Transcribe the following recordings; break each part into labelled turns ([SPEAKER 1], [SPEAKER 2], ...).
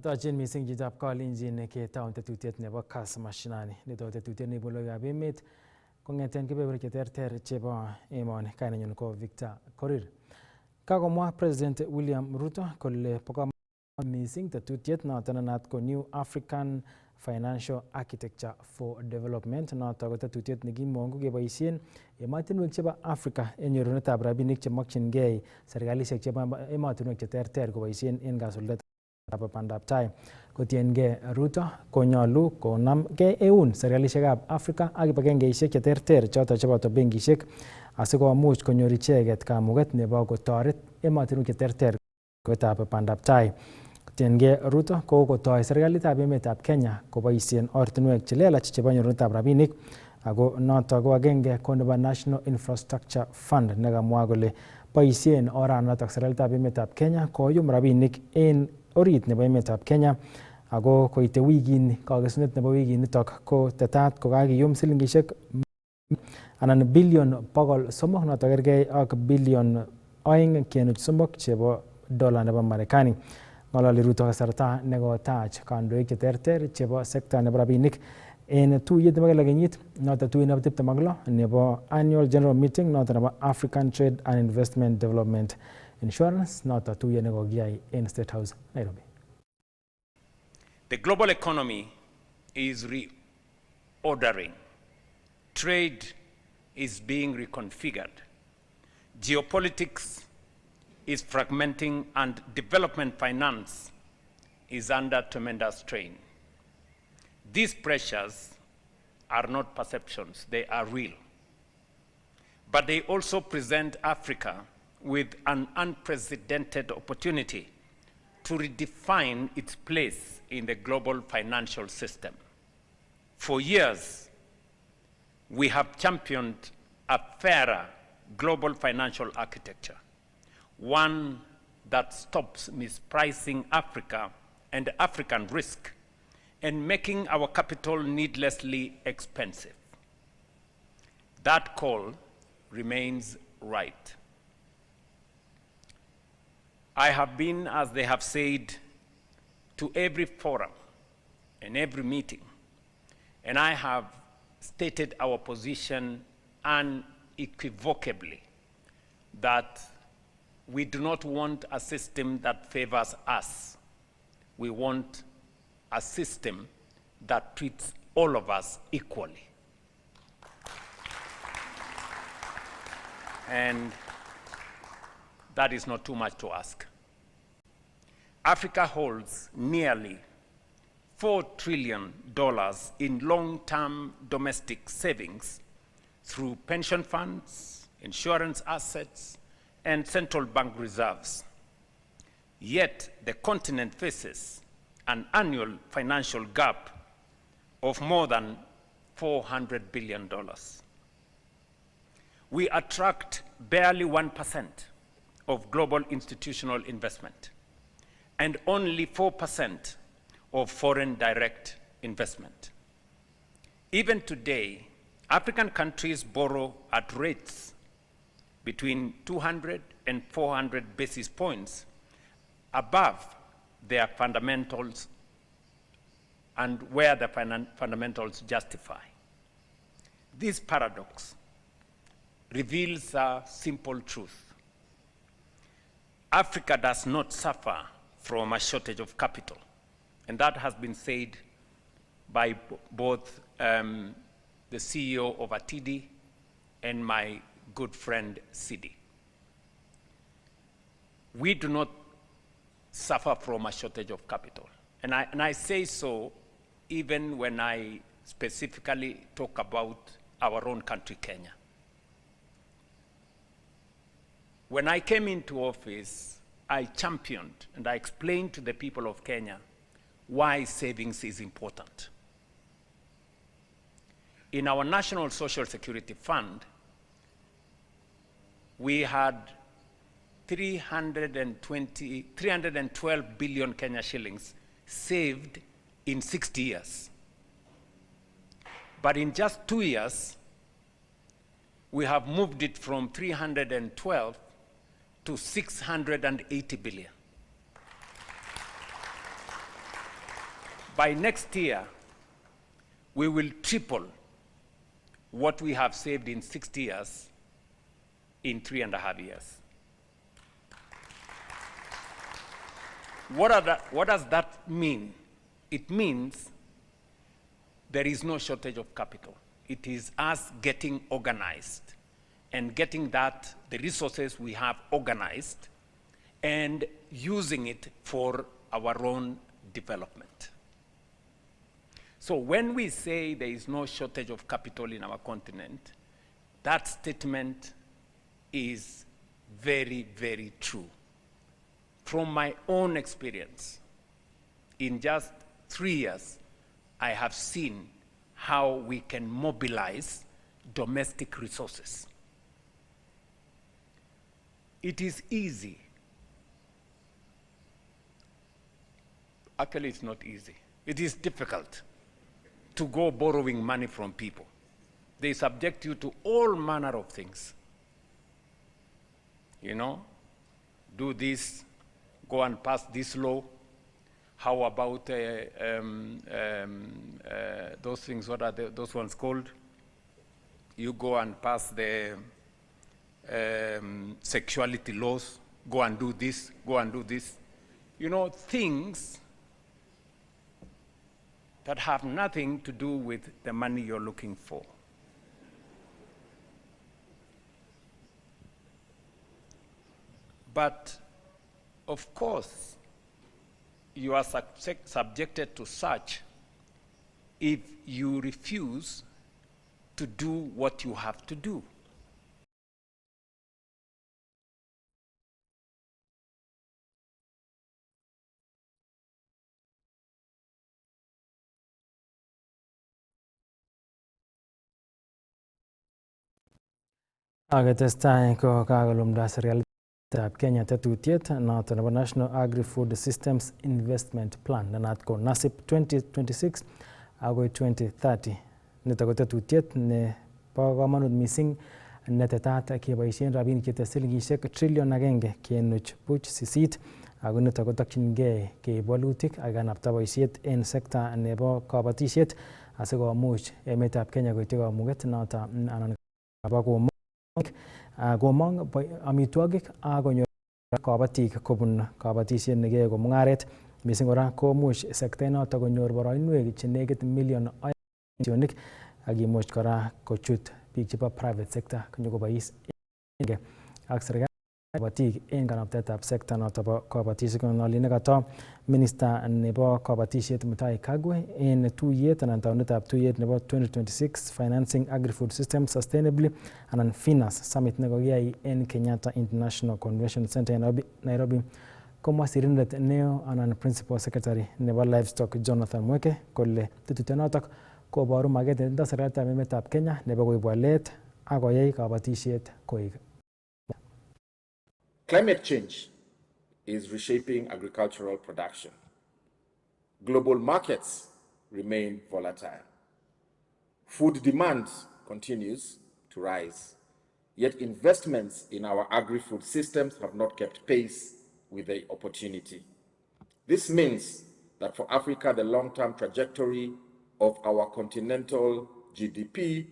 [SPEAKER 1] Atochin mising chitab kalenjin ketaun tetutiet nebo Kass Mashinani. Nito tetutiet nebo logoiwekab emet kong'eten kebeberwek cheterter chebo emoni. Kainenyun ko Victor Korir. Kakomwa President William Ruto kole bo komonut mising tetutiet noton nenat ko New African Financial Architecture for Development. Noton ko tetutiet nekimongu keboisien emotinwek chebo Africa en nyorunetab rabinik chemokyingei serkalisiek chebo emotinwek cheterter koboisien en kasuldaet ab bandab tai. Kotiengei Ruto konyolu konamgei eun serkalisiekab Africa ak kibagengeisiek cheterter choton cheboto benkisiek asikomuch konyor icheket kamuget nebo kotoret emotinwek cheterter kotab bandab tai. Kotiengei Ruto kokotoi serkalitab emetab Kenya koboisien ortinwek chelelach chebo nyorunetab rabinik ako noton ko agenge ko nebo National Infrastructure Fund nekamwa kole boisien oranoton serkalitab emetab Kenya koyum rabinik en orit nebo emetab Kenya ako koite wikini kakesunet nebo wikinitok ko tetat kokakiyum silingisiek anan bilion 300 noton kergei ak bilion 2.3 chebo dola nebo Marekani. Ng'ololi Ruto kasarta nekotach kandoik cheterter chebo sekta nebo rabinik en tuyet nebo kila kenyit noton tuyet nebo 26 nebo Annual General Meeting noton nebo African Trade and Investment Development Insurance noton tuyet nekokiyai en State House, Nairobi.
[SPEAKER 2] The global economy is reordering. Trade is being reconfigured. Geopolitics is fragmenting and development finance is under tremendous strain. These pressures are not perceptions, they are real. But they also present Africa with an unprecedented opportunity to redefine its place in the global financial system. For years, we have championed a fairer global financial architecture, one that stops mispricing Africa and African risk and making our capital needlessly expensive. That call remains right. I have been, as they have said, to every forum and every meeting, and I have stated our position unequivocally that we do not want a system that favors us. We want a system that treats all of us equally. And that is not too much to ask. Africa holds nearly $4 trillion in long-term domestic savings through pension funds, insurance assets, and central bank reserves. Yet the continent faces an annual financial gap of more than $400 billion. We attract barely 1% of global institutional investment and only 4% of foreign direct investment. Even today, African countries borrow at rates between 200 and 400 basis points above their fundamentals and where the fundamentals justify. This paradox reveals a simple truth. Africa does not suffer from a shortage of capital, and that has been said by both the CEO of ATD and my good friend Sidi. We do not suffer from a shortage of capital. And I say so even when I specifically talk about our own country, Kenya. When I came into office, I championed and I explained to the people of Kenya why savings is important. In our National Social Security Fund, we had 312 billion Kenya shillings saved in 60 years. But in just 2 years, we have moved it from 312 to 680 billion. By next year, we will triple what we have saved in 60 years in 3.5 years. What does that mean? It means there is no shortage of capital. It is us getting organized and getting the resources we have organized and using it for our own development. So when we say there is no shortage of capital in our continent, that statement is very, very true. From my own experience, in just 3 years, I have seen how we can mobilize domestic resources. It is easy. Actually, it's not easy. It is difficult to go borrowing money from people. They subject you to all manner of things. You know, do this, go and pass this law. How about those things, what are those ones called? You go and pass the sexuality laws, go and do this, go and do this. You know, things that have nothing to do with the money you're looking for. But of course, you are subjected to such if you refuse to do what you have to do.
[SPEAKER 1] Aketestai ko kakolumda serikalitab Kenya tetutiet noton nebo National Agri-Food Systems Investment Plan nenat ko NASIP 2026 agoi 2030. Nito ko tetutiet nebo komonut mising netetat keboisien rabinik chete silingisiek trilion 1.8 ako nito kotokyingei keib walutik ak kanapta boisiet en sekta nebo kabatisiet asikomuch emetab Kenya koityi kamuget noto anan komong amitwogik ak konyor kabatik kobun kabatisiet nekiyoe ko mung'aret. Mising kora komuch sekta noto konyor boroinwek che nekit million 2 ak kimuch kora kochut biik chebo private sector konyokobois ak serikali kabatik en kanaptaetab sekta noto bo kabatisiet. Ng'ololi nekato minister nebo kabatisiet Mutahi Kagwe en tuyet anan taunetab tuyet nebo 2026 Financing Agri-Food Systems Sustainably anan FINAS Summit nekokiyai en Kenyatta International Convention Center en Nairobi, komwa sirindet neo anan principal secretary nebo Livestock Jonathan Mweke kole tetutyonotok koboru maket netindo serikalitab emetab Kenya nebo koib walet ak koyai kabatisiet koik.
[SPEAKER 3] Climate change is reshaping agricultural production. Global markets remain volatile. Food demand continues to rise, yet investments in our agri-food systems have not kept pace with the opportunity. This means that for Africa, the long-term trajectory of our continental GDP,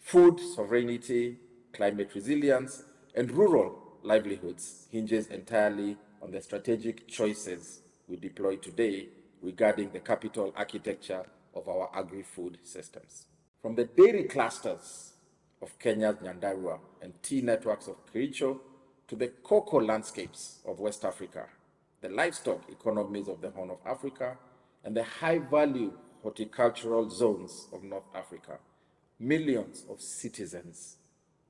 [SPEAKER 3] food sovereignty, climate resilience, and rural livelihoods hinges entirely on the strategic choices we deploy today regarding the capital architecture of our agri-food systems. From the dairy clusters of Kenya's Nyandarua and tea networks of Kericho to the cocoa landscapes of West Africa, the livestock economies of the Horn of Africa, and the high-value horticultural zones of North Africa, millions of citizens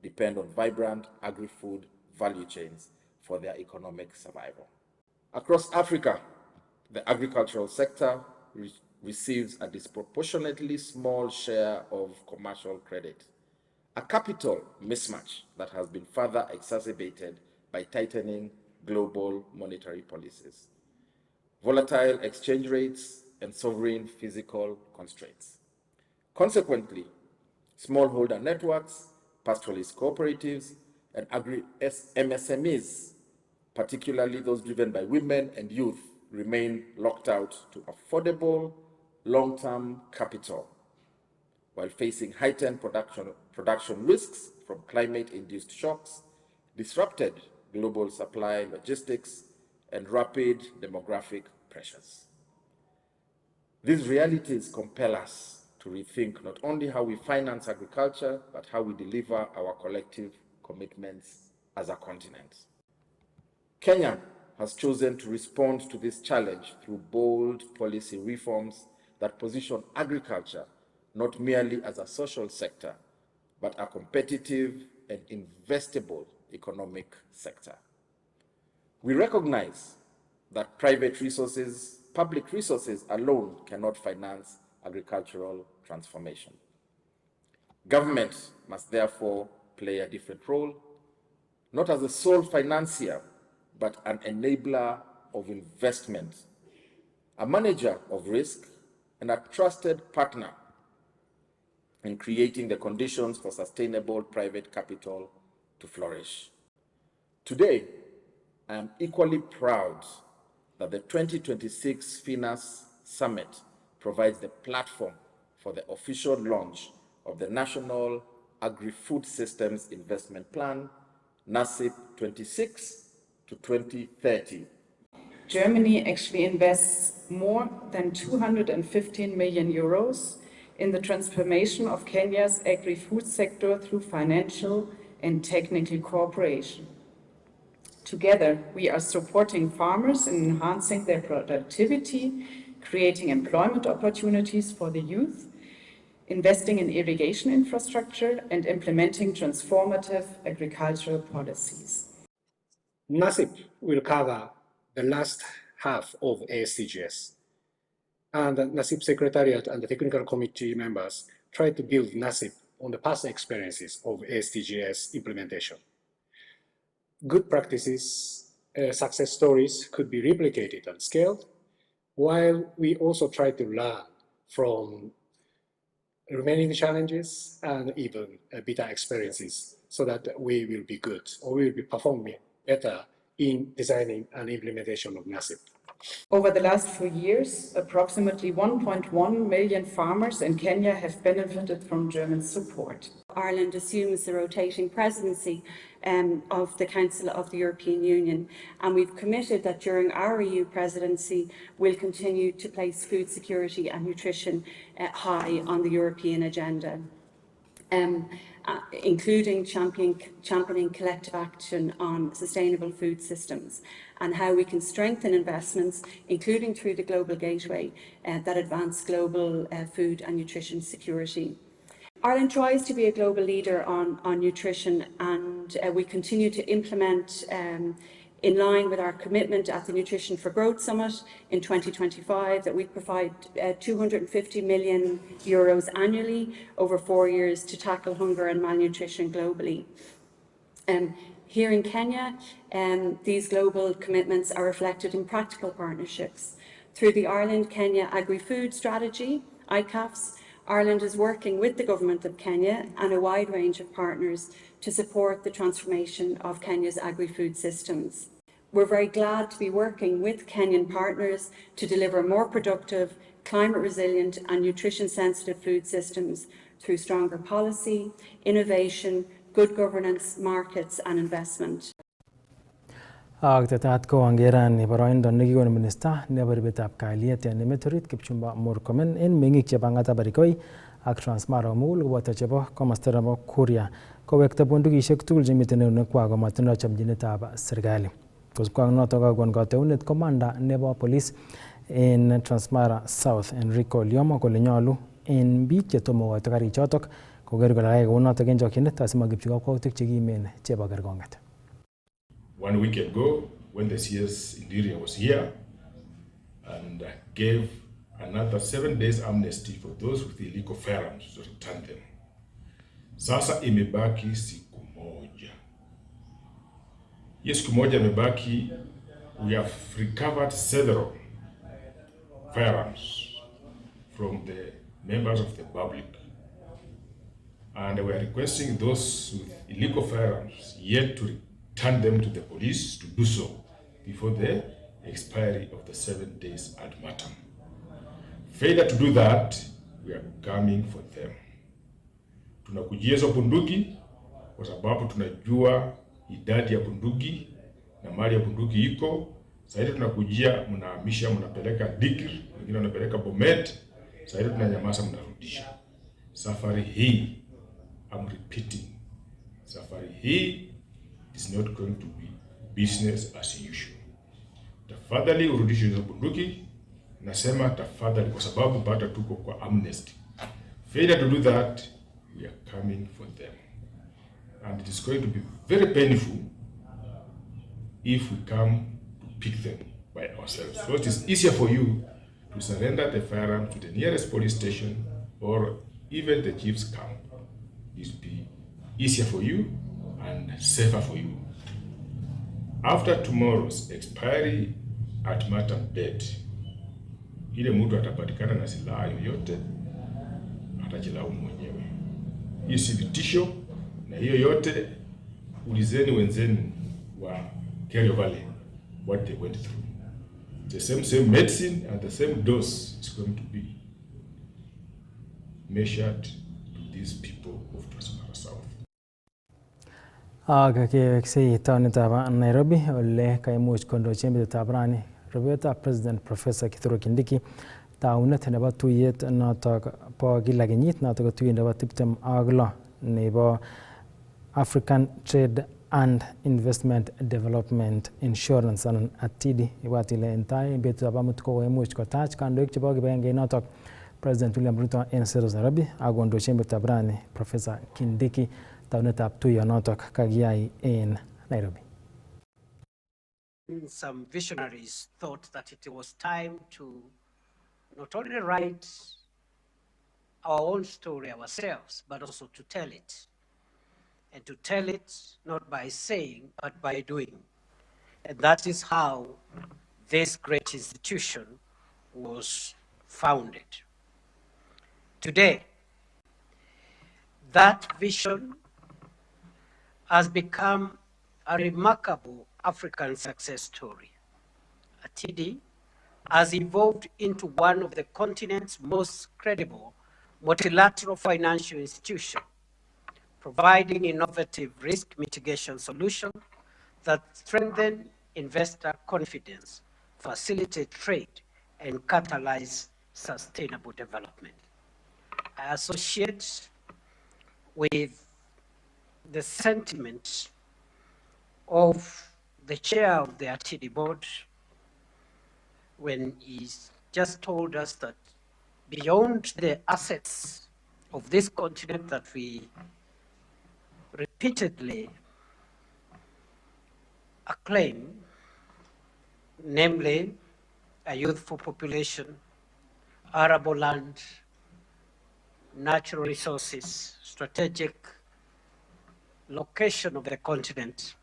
[SPEAKER 3] depend on vibrant agri-food value chains for their economic survival. Across Africa, the agricultural sector receives a disproportionately small share of commercial credit, a capital mismatch that has been further exacerbated by tightening global monetary policies, volatile exchange rates, and sovereign physical constraints. Consequently, smallholder networks, pastoralist cooperatives, and agri-MSMEs, particularly those driven by women and youth, remain locked out to affordable, long-term capital while facing heightened production risks from climate-induced shocks, disrupted global supply logistics, and rapid demographic pressures. These realities compel us to rethink not only how we finance agriculture, but how we deliver our collective commitments as a continent. Kenya has chosen to respond to this challenge through bold policy reforms that position agriculture not merely as a social sector, but a competitive and investable economic sector. We recognize that public resources alone cannot finance agricultural transformation. Government must therefore play a different role, not as a sole financier, but an enabler of investment, a manager of risk, and a trusted partner in creating the conditions for sustainable private capital to flourish. Today, I am equally proud that the 2026 FINAS Summit provides the platform for the official launch of the National Agri-Food Systems Investment Plan, NASIP 26 to 2030.
[SPEAKER 4] Germany actually invests more than 215 million euros in the transformation of Kenya's agri-food sector through financial and technical cooperation. Together, we are supporting farmers in enhancing their productivity, creating employment opportunities for the youth, investing in irrigation infrastructure, and implementing transformative agricultural policies.
[SPEAKER 5] NASIP will cover the last half of SDGs, and the NASIP Secretariat and the technical committee members try to build NASIP on the past experiences of SDGs implementation. Good practices, success stories could be replicated and scaled, while we also try to learn from remaining challenges and even bitter experiences so that we will be good, or we will be performing better in designing and implementation of NASIP.
[SPEAKER 4] Over the last few years, approximately 1.1 million farmers in Kenya have benefited from German support.
[SPEAKER 6] Ireland assumes the rotating presidency of the Council of the European Union, and we've committed that during our EU presidency we'll continue to place food security and nutrition high on the European agenda. Including championing collective action on sustainable food systems and how we can strengthen investments, including through the Global Gateway, that advance global food and nutrition security. Ireland tries to be a global leader on nutrition, and we continue to implement in line with our commitment at the Nutrition for Growth Summit in 2025 that we provide 250 million euros annually over 4 years to tackle hunger and malnutrition globally. Here in Kenya, these global commitments are reflected in practical partnerships. Through the Ireland-Kenya Agri-Food Strategy, ICAFS, Ireland is working with the Government of Kenya and a wide range of partners to support the transformation of Kenya's agri-food systems. We're very glad to be working with Kenyan partners to deliver more productive, climate-resilient and nutrition-sensitive food systems through stronger policy, innovation, good governance, markets and investment.
[SPEAKER 1] Agtetat ko angeran ni boroindo nekikon minista nebo ribetab kalyet en emet orit Kipchumba Murkomen en meng'ik chebo Ng'atabarikoi ak Transmara komugul koboto chebo komosta nebo Kuria kowekta bundukisiek tugul chemiten eunekwak komotindoi chomchinetab serikali. Kosubkei ak notok kakon kateunet komanda nebo police en Transmara South Enrico Liomo kole nyolu en biik chetomo kokoito karichotok koker kole kayai kounotok en chokyinet asimokipchi kakwautik chekimen chebo kerkong'et.
[SPEAKER 7] 1 week ago, when the CS Interior was here and gave another 7 days amnesty for those with illegal firearms to return them. Sasa imebaki siku moja. Yes, siku moja imebaki, we have recovered several firearms from the members of the public. And we are requesting those with illegal firearms yet to return them to the police to do so before the expiry of the 7 days ultimatum. Failure to do that, we are coming for them. Tunakujia hizo bunduki kwa sababu tunajua idadi ya bunduki na mali ya bunduki iko. Sasa tunakujia, mnahamisha, mnapeleka Dikir, wengine wanapeleka Bomet. Sasa tunanyamaza, mnarudisha. Safari hii, I'm repeating, safari hii is not going to be business as usual. Tafadhali urudishe hizo bunduki. Nasema tafadhali kwa sababu bado tuko kwa amnesty. Failure to do that, we are coming for them. And it is going to be very painful if we come to pick them by ourselves. So it is easier for you to surrender the firearms to the nearest police station or even the chief's camp. It will be easier for you and safer for you. After tomorrow's expiry at matam date, ile mtu atapatikana na silaha yoyote atajilaumu mwenyewe. Hii si vitisho, na hiyo yote ulizeni wenzenu wa Kerio Valley what they went through. The same medicine and the same dose is going to be measured to these people of Transmara South.
[SPEAKER 1] Kakewekse taonitab Nairobi ole kaimuch kondochi emetab rani rubetab President Professor Kithure Kindiki taunet nebo tuyet notok bo kila kenyit notok ko tuyet nebo 26 nebo African Trade and Investment Development Insurance anan ATIDI. Ibwat ile en tai betutab amut kokoimuch kotach kandoik chebo kibagenge notok President William Ruto en Nairobi ak kondochi emetab rani Professor Kindiki taunetab tuyonotok kakiyai en Nairobi.
[SPEAKER 8] Some visionaries thought that it was time to not only write our own story ourselves, but also to tell it. And to tell it not by saying, but by doing. And that is how this great institution was founded. Today, that vision has become a remarkable African success story. ATIDI has evolved into one of the continent's most credible multilateral financial institutions, providing innovative risk mitigation solutions that strengthen investor confidence, facilitate trade, and catalyze sustainable development. I associate with the sentiment of the chair of the ATIDI board when he just told us that beyond the assets of this continent that we repeatedly acclaim, namely a youthful population, arable land, natural resources, strategic location of the continent,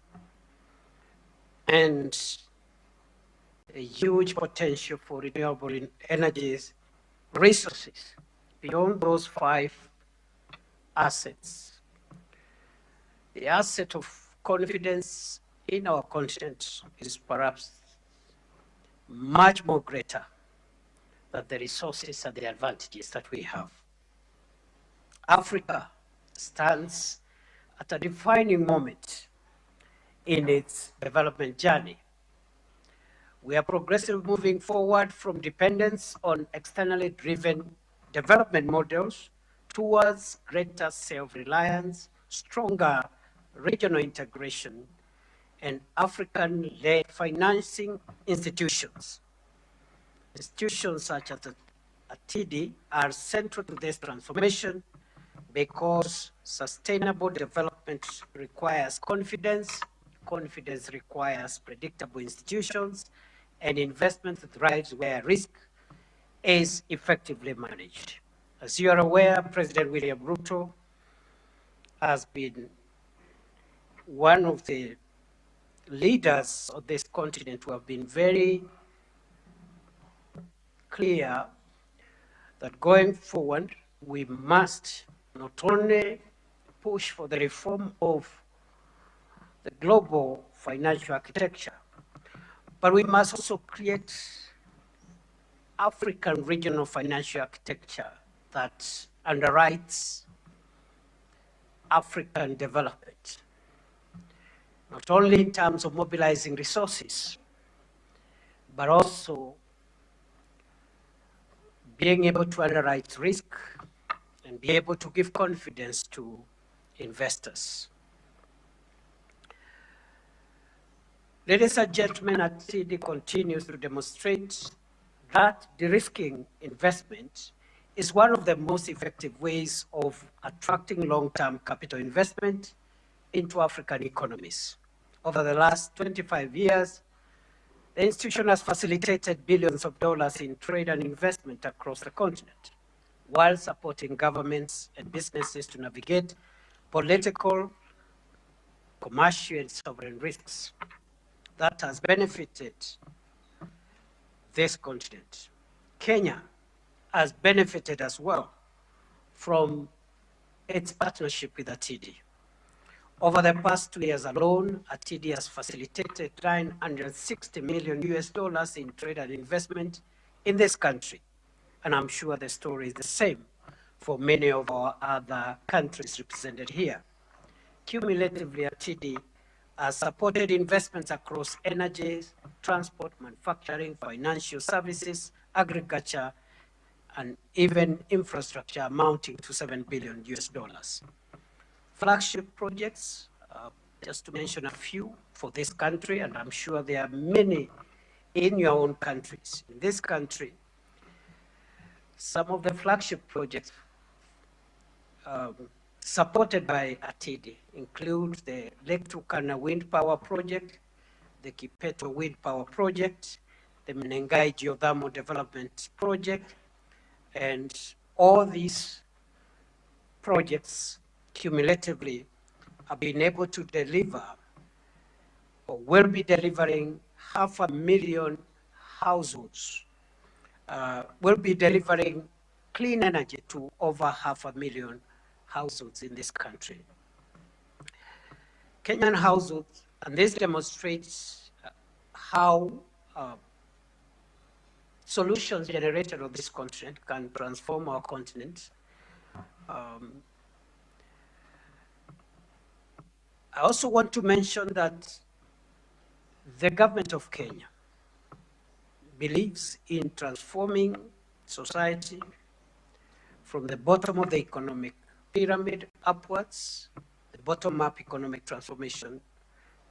[SPEAKER 8] and a huge potential for renewable energies resources. Beyond those 5 assets, the asset of confidence in our continent is perhaps much more greater than the resources and the advantages that we have. Africa stands at a defining moment in its development journey. We are progressively moving forward from dependence on externally driven development models towards greater self-reliance, stronger regional integration, and African-led financing institutions. Institutions such as ATIDI are central to this transformation because sustainable development requires confidence, confidence requires predictable institutions, and investment thrives where risk is effectively managed. As you are aware, President William Ruto has been one of the leaders of this continent who have been very clear that going forward, we must not only push for the reform of the global financial architecture, but we must also create African regional financial architecture that underwrites African development, not only in terms of mobilizing resources, but also being able to underwrite risk and be able to give confidence to investors. Ladies and gentlemen, TD continues to demonstrate that de-risking investment is one of the most effective ways of attracting long-term capital investment into African economies. Over the last 25 years, the institution has facilitated billions of dollars in trade and investment across the continent, while supporting governments and businesses to navigate political, commercial, and sovereign risks. That has benefited this continent. Kenya has benefited as well from its partnership with ATD. Over the past 2 years alone, ATD has facilitated $960 million in trade and investment in this country. And I'm sure the story is the same for many of our other countries represented here. Cumulatively, ATD has supported investments across energy, transport, manufacturing, financial services, agriculture, and even infrastructure amounting to $7 billion. Flagship projects, just to mention a few for this country, and I'm sure there are many in your own countries. In this country, some of the flagship projects supported by ATD include the Lake Turkana Wind Power Project, the Kipeto Wind Power Project, the Menengai Geothermal Development Project, and all these projects cumulatively have been able to deliver or will be delivering 500,000 households, will be delivering clean energy to over 500,000 households in this country. Kenyan households, and this demonstrates how solutions generated on this continent can transform our continent. I also want to mention that the government of Kenya believes in transforming society from the bottom of the economic pyramid upwards, the bottom-up economic transformation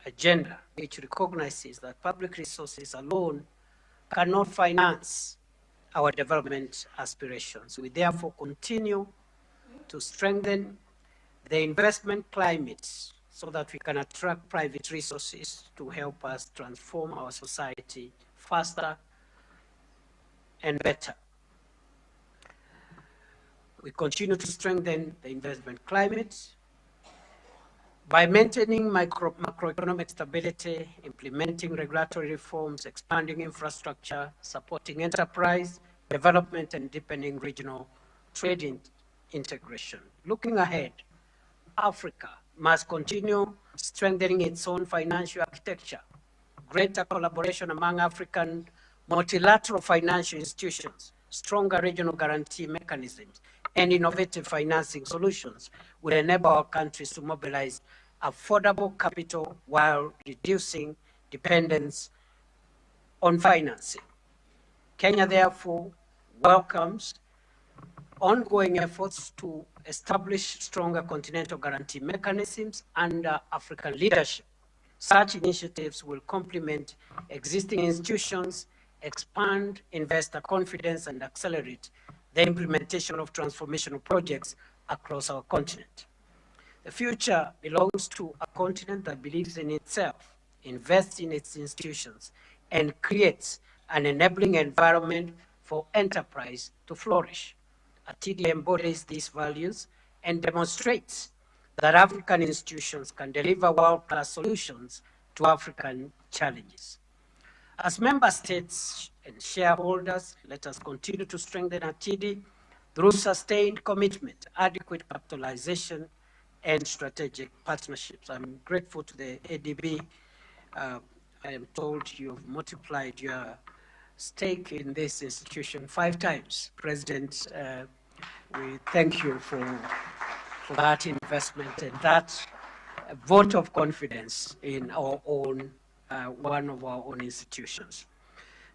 [SPEAKER 8] agenda, which recognizes that public resources alone cannot finance our development aspirations. We therefore continue to strengthen the investment climate so that we can attract private resources to help us transform our society faster and better. We continue to strengthen the investment climate by maintaining macroeconomic stability, implementing regulatory reforms, expanding infrastructure, supporting enterprise development, and deepening regional trade integration. Looking ahead, Africa must continue strengthening its own financial architecture, greater collaboration among African multilateral financial institutions, stronger regional guarantee mechanisms, and innovative financing solutions will enable our countries to mobilize affordable capital while reducing dependence on financing. Kenya, therefore, welcomes ongoing efforts to establish stronger continental guarantee mechanisms under African leadership. Such initiatives will complement existing institutions, expand investor confidence, and accelerate the implementation of transformational projects across our continent. The future belongs to a continent that believes in itself, invests in its institutions, and creates an enabling environment for enterprise to flourish. ATD embodies these values and demonstrates that African institutions can deliver world-class solutions to African challenges. As member states and shareholders, let us continue to strengthen ATD through sustained commitment, adequate capitalization, and strategic partnerships. I'm grateful to the ADB. I am told you have multiplied your stake in this institution 5 times. President, we thank you for that investment and that vote of confidence in our own, one of our own institutions.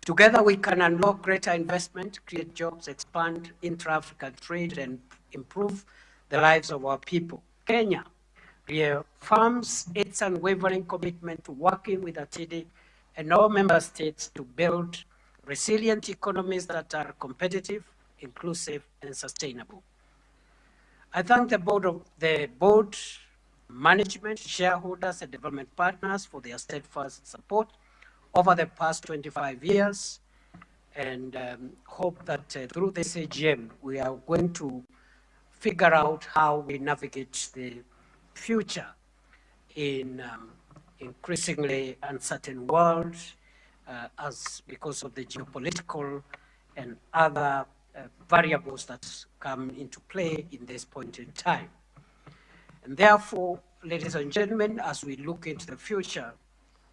[SPEAKER 8] Together we can unlock greater investment, create jobs, expand intra-African trade, and improve the lives of our people. Kenya reaffirms its unwavering commitment to working with ATIDI and all member states to build resilient economies that are competitive, inclusive, and sustainable. I thank the board, management, shareholders, and development partners for their steadfast support over the past 25 years, and hope that through this AGM, we are going to figure out how we navigate the future in increasingly uncertain world, because of the geopolitical and other variables that come into play in this point in time. And therefore, ladies and gentlemen, as we look into the future,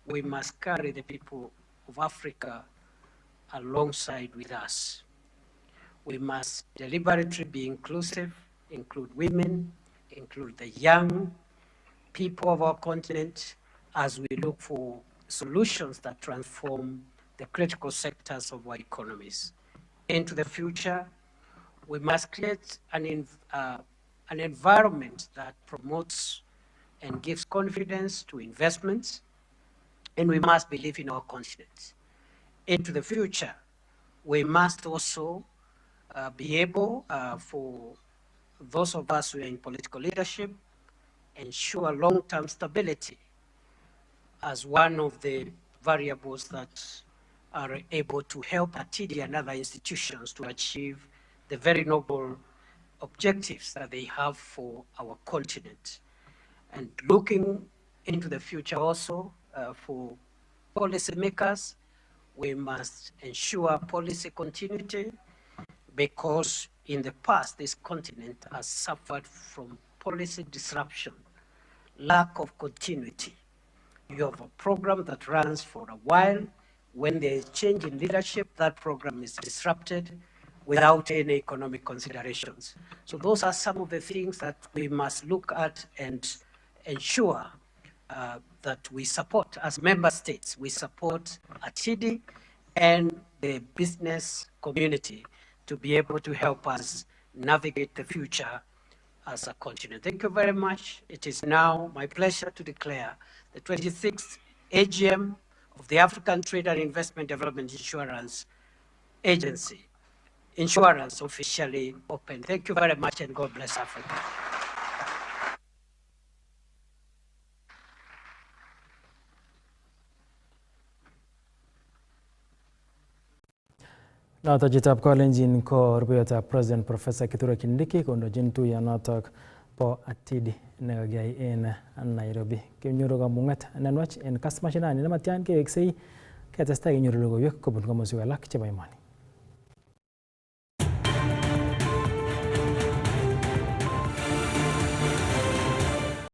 [SPEAKER 8] we must carry the people of Africa alongside with us. We must deliberately be inclusive, include women, include the young people of our continent as we look for solutions that transform the critical sectors of our economies. Into the future, we must create an environment that promotes and gives confidence to investments, and we must believe in our continent. Into the future, we must also be able, for those of us who are in political leadership, ensure long-term stability as one of the variables that are able to help ATIDI and other institutions to achieve the very noble objectives that they have for our continent. And looking into the future also, for policymakers, we must ensure policy continuity, because in the past, this continent has suffered from policy disruption, lack of continuity. You have a program that runs for a while. When there is change in leadership, that program is disrupted without any economic considerations. So those are some of the things that we must look at and ensure that we support as member states. We support ATIDI and the business community to be able to help us navigate the future as a continent. Thank you very much. It is now my pleasure to declare the 26th AGM of the African Trade and Investment Development Insurance Agency, Insurance, officially open. Thank you very much, and God bless Africa.
[SPEAKER 1] Noto chitab Kalenjin ko rupeyotab President Professor Kithure Kindiki kondochin tuyonotok po ATIDI nekakiyai en Nairobi. Kenyoru kamung'et nenwach en Kass Mashinani nematyan keweksei ketestai kenyoru logoiwek kobun komoswek alak chebo emoni.